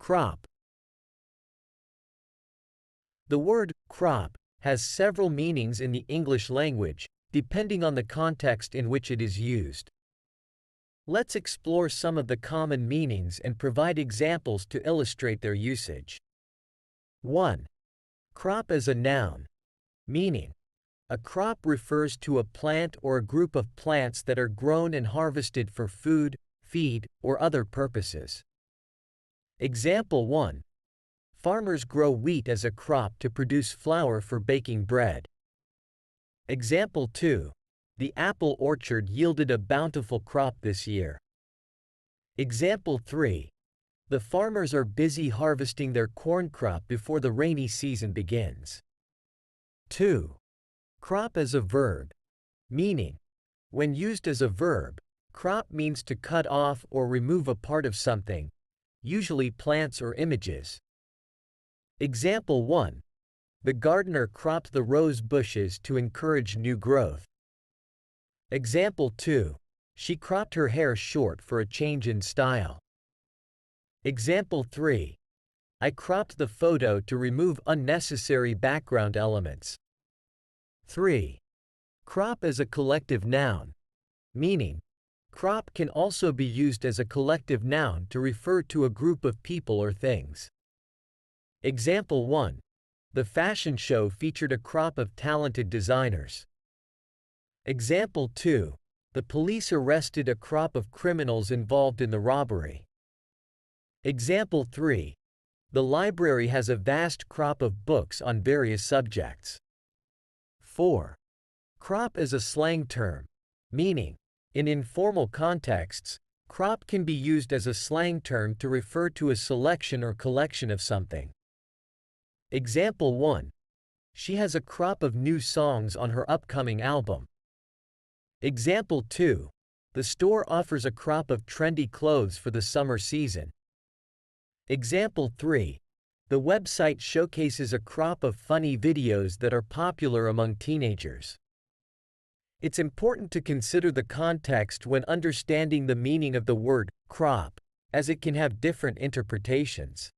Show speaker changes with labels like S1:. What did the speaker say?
S1: Crop. The word crop has several meanings in the English language, depending on the context in which it is used. Let's explore some of the common meanings and provide examples to illustrate their usage. 1. Crop as a noun. Meaning: a crop refers to a plant or a group of plants that are grown and harvested for food, feed, or other purposes. Example 1. Farmers grow wheat as a crop to produce flour for baking bread. Example 2. The apple orchard yielded a bountiful crop this year. Example 3. The farmers are busy harvesting their corn crop before the rainy season begins. 2. Crop as a verb. Meaning: when used as a verb, crop means to cut off or remove a part of something, usually plants or images. Example 1. The gardener cropped the rose bushes to encourage new growth. Example 2. She cropped her hair short for a change in style. Example 3. I cropped the photo to remove unnecessary background elements. 3. Crop as a collective noun. Meaning: crop can also be used as a collective noun to refer to a group of people or things. Example 1. The fashion show featured a crop of talented designers. Example 2. The police arrested a crop of criminals involved in the robbery. Example 3. The library has a vast crop of books on various subjects. 4. Crop is a slang term. Meaning: in informal contexts, crop can be used as a slang term to refer to a selection or collection of something. Example 1. She has a crop of new songs on her upcoming album. Example 2. The store offers a crop of trendy clothes for the summer season. Example 3. The website showcases a crop of funny videos that are popular among teenagers. It's important to consider the context when understanding the meaning of the word crop, as it can have different interpretations.